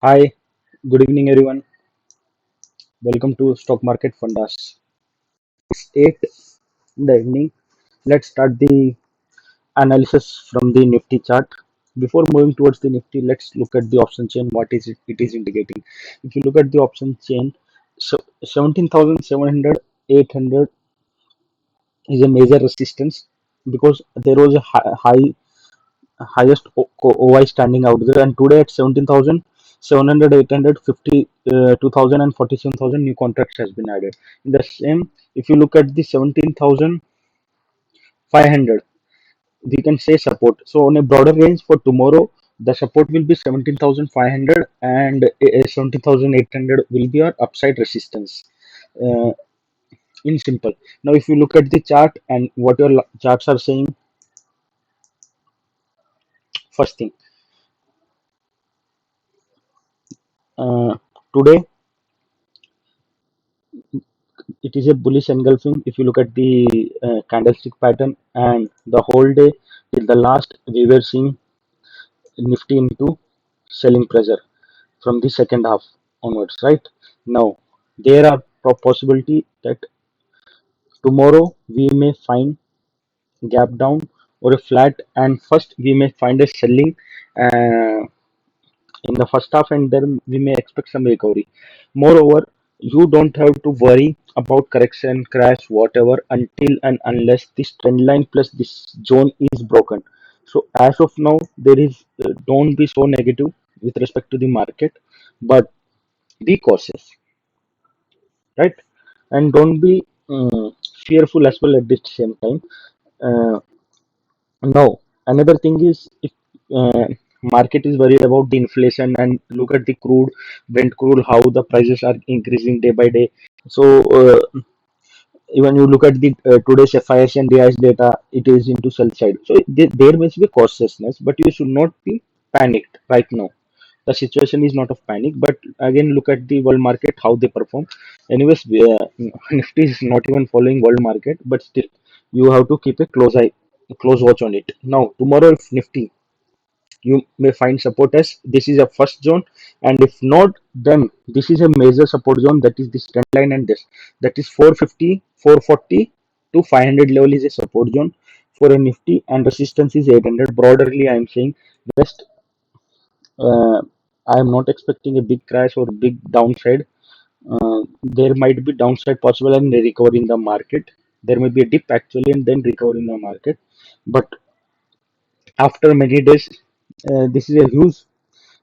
Hi, good evening everyone. Welcome to Stock Market Fundas. It's 8 in the evening. Let's start the analysis from the Nifty chart. Before moving towards the Nifty, let's look at the option chain. What is it is indicating? If you look at the option chain, so 17,700, 800 is a major resistance because there was a highest OI standing out there, and today at 17,000, 700, 800, 50, 2,000 and 47,000 new contracts has been added. In the same, if you look at the 17,500, we can say support. So on a broader range for tomorrow, the support will be 17,500 and 17,800 will be our upside resistance. Uh, in simple. Now, if you look at the chart and what your charts are saying, first thing, uh, today it is a bullish engulfing. If you look at the candlestick pattern, and the whole day till the last we were seeing nifty into selling pressure from the second half onwards, right? Now there are possibility that tomorrow we may find gap down or a flat, and first we may find a selling uh, in the first half, and then we may expect some recovery. Moreover, you don't have to worry about correction, crash, whatever until and unless this trend line plus this zone is broken. So as of now, there is don't be so negative with respect to the market, but be cautious, right? And don't be fearful as well at the same time. Uh, No, another thing is if market is worried about the inflation, and look at the crude, Brent crude, how the prices are increasing day by day. So even you look at the today's FIS and DIS data, it is into sell side. So there must be cautiousness, but you should not be panicked right now. The situation is not of panic, but again look at the world market how they perform. Anyways, Nifty is not even following world market, but still you have to keep a close watch on it. Now tomorrow, if Nifty, you may find support as this is a first zone, and if not, then this is a major support zone, that is this trend line, and this, that is 450, 440 to 500 level is a support zone for a Nifty, and resistance is 800. Broadly I am saying just uh, I am not expecting a big crash or big downside. There might be downside possible and a recovery in the market. There may be a dip actually and then recovery in the market. But after many days, this is a huge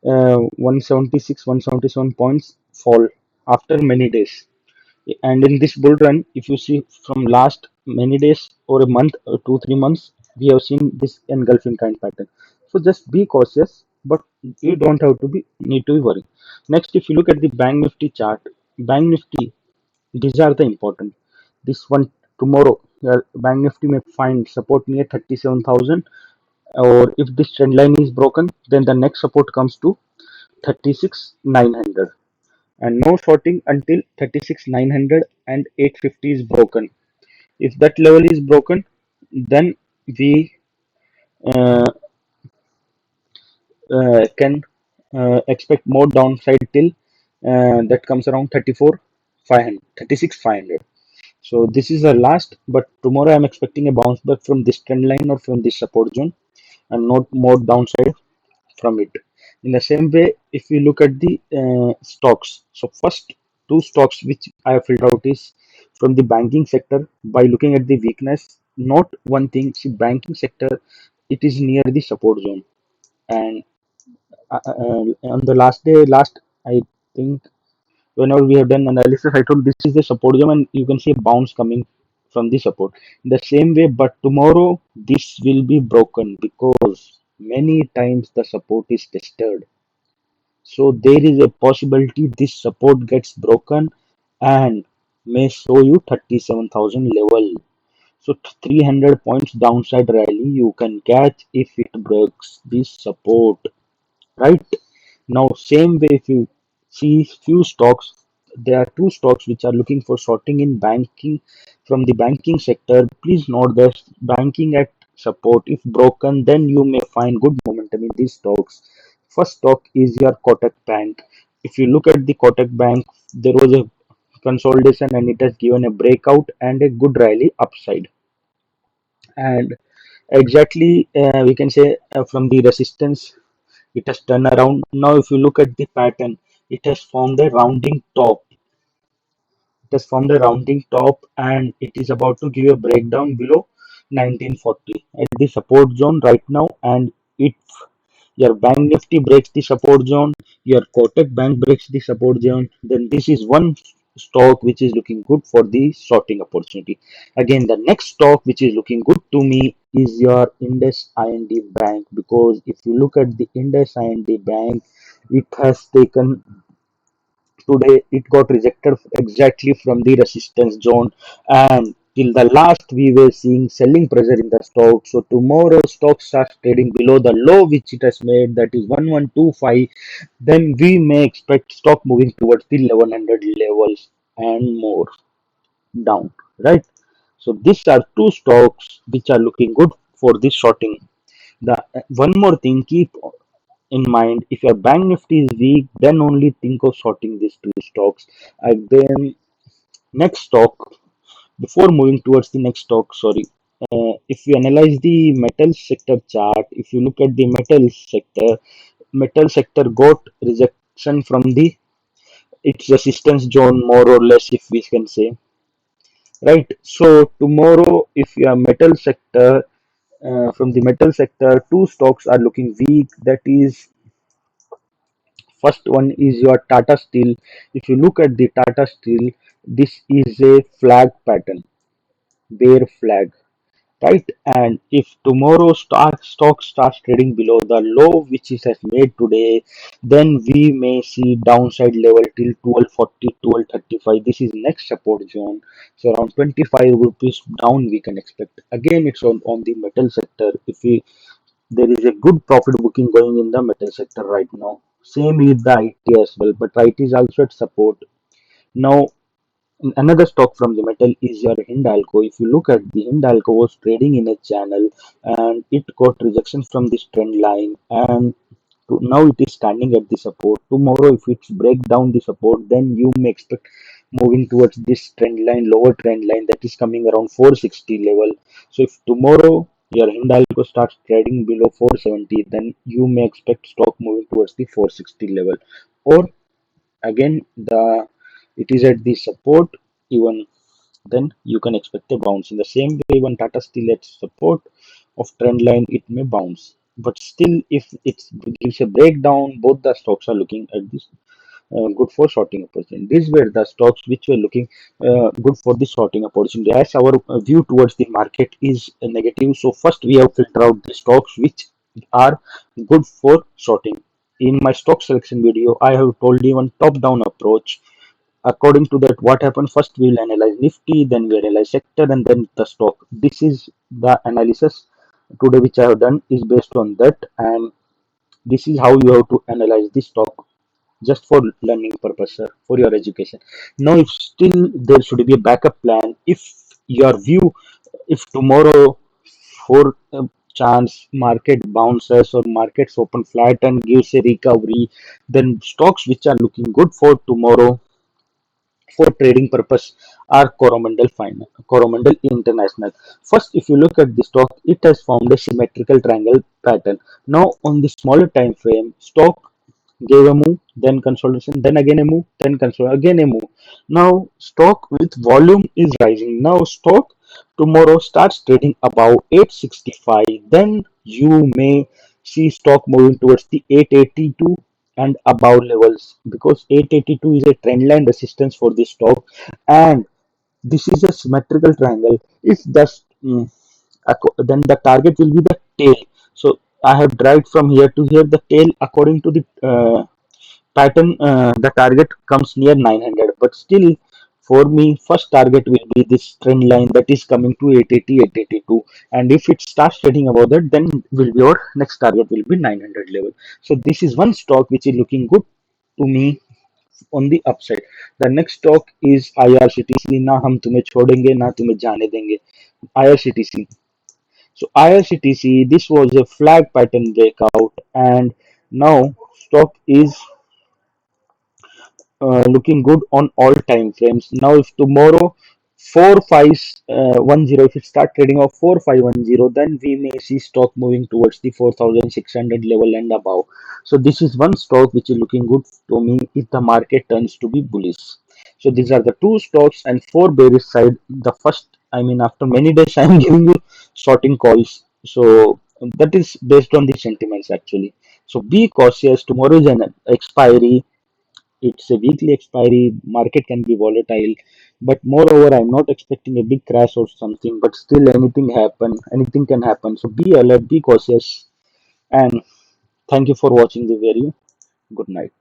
176, 177 points fall after many days. And in this bull run, if you see from last many days or a month or 2 3 months, we have seen this engulfing kind pattern. So just be cautious, but you don't have to be need to be worried. Next, if you look at the bank nifty chart, bank nifty, these are the important. This one tomorrow, your bank nifty may find support near 37,000, or if this trend line is broken, then the next support comes to 36,900, and no shorting until 36,900 and 850 is broken. If that level is broken, then we uh, can expect more downside till that comes around 34 500, 36,500. So this is the last, but tomorrow I'm expecting a bounce back from this trend line or from this support zone, and not more downside from it. In the same way, if we look at the stocks, so first two stocks which I have filtered out is from the banking sector. By looking at the weakness, not one thing. See, banking sector, it is near the support zone, and on the last day, last I think whenever we have done analysis, I told this is the support zone, and you can see a bounce coming from the support. In the same way, but tomorrow this will be broken because many times the support is tested. So there is a possibility this support gets broken and may show you 37,000 level. So 300 points downside rally you can catch if it breaks this support, right? Now same way, if you see few stocks, there are two stocks which are looking for shorting in banking from the banking sector. Please note that banking at support, if broken, then you may find good momentum in these stocks. First stock is your Kotak Bank. If you look at the Kotak Bank, there was a consolidation and it has given a breakout and a good rally upside. And exactly, we can say from the resistance, it has turned around. Now, if you look at the pattern, it has formed a rounding top. It has formed a rounding top and it is about to give a breakdown below 1940 at the support zone right now. And if your Bank Nifty breaks the support zone, your Kotak Bank breaks the support zone, then this is one stock which is looking good for the shorting opportunity. Again, the next stock which is looking good to me is your Indus IND Bank, because if you look at the Indus IND Bank, it has taken today, it got rejected exactly from the resistance zone, and till the last we were seeing selling pressure in the stock. So tomorrow stock starts trading below the low which it has made, that is 1125, then we may expect stock moving towards the 1100 levels and more down, right? So these are two stocks which are looking good for this shorting. The one more thing, keep in mind, if your Bank Nifty is weak, then only think of shorting these two stocks. And then next stock, before moving towards the next stock, sorry, if you analyze the metal sector chart, if you look at the metal sector got rejection from the its resistance zone, more or less, if we can say, right? So tomorrow, if your metal sector, from the metal sector, two stocks are looking weak. That is, first one is your Tata Steel. If you look at the Tata Steel, this is a flag pattern, bear flag, right? And if tomorrow stock starts trading below the low which it has made today, then we may see downside level till 1240, 1235. This is next support zone. So around 25 rupees down we can expect. Again, it's on the metal sector. If we There is a good profit booking going in the metal sector right now. Same with the IT as well, but IT is also at support. Now, another stock from the metal is your Hindalco. If you look at the Hindalco was trading in a channel and it got rejection from this trend line, and now it is standing at the support. Tomorrow, if it break down the support, then you may expect moving towards this trend line, lower trend line that is coming around 460 level. So if tomorrow your Hindalco starts trading below 470, then you may expect stock moving towards the 460 level. Or again, the it is at the support, even then you can expect a bounce. In the same way, when Tata Steel at support of trend line, it may bounce. But still, if it gives a breakdown, both the stocks are looking at this good for shorting opportunity. These were the stocks which were looking good for the shorting opportunity. As our view towards the market is negative, so first we have filtered out the stocks which are good for shorting. In my stock selection video, I have told you one top-down approach. According to that, what happened? First, we'll analyze Nifty, then we analyze sector, and then the stock. This is the analysis today which I have done is based on that, and this is how you have to analyze the stock just for learning purpose, sir, for your education. Now, if still there should be a backup plan, if your view, if tomorrow for chance market bounces or markets open flat and gives a recovery, then stocks which are looking good for tomorrow for trading purpose are Coromandel International. First, if you look at the stock, it has formed a symmetrical triangle pattern. Now, on the smaller time frame, stock gave a move, then consolidation, then again a move, then consolidation, again a move. Now, stock with volume is rising. Now, stock tomorrow starts trading above 865. Then you may see stock moving towards the 882 and above levels, because 882 is a trend line resistance for this stock, and this is a symmetrical triangle. If thus then the target will be the tail. So I have dragged from here to here the tail. According to the pattern, the target comes near 900, but still for me first target will be this trend line that is coming to 880, 882, and if it starts trading above that, then will be your next target will be 900 level. So this is one stock which is looking good to me on the upside. The next stock is IRCTC. ना हम तुम्हें छोड़ेंगे ना तुम्हें जाने देंगे. IRCTC. So IRCTC, this was a flag pattern breakout, and Now stock is looking good on all time frames. Now, if tomorrow 4510, if it start trading of 4510, then we may see stock moving towards the 4600 level and above. So this is one stock which is looking good to me if the market turns to be bullish. So these are the two stocks and four bearish side. The first, I mean, after many days, I am giving you shorting calls. So that is based on the sentiments actually. So be cautious. Tomorrow is an expiry, it's a weekly expiry, market can be volatile, but moreover, I'm not expecting a big crash or something, but still anything can happen. So be alert, be cautious, and thank you for watching the video. Good night.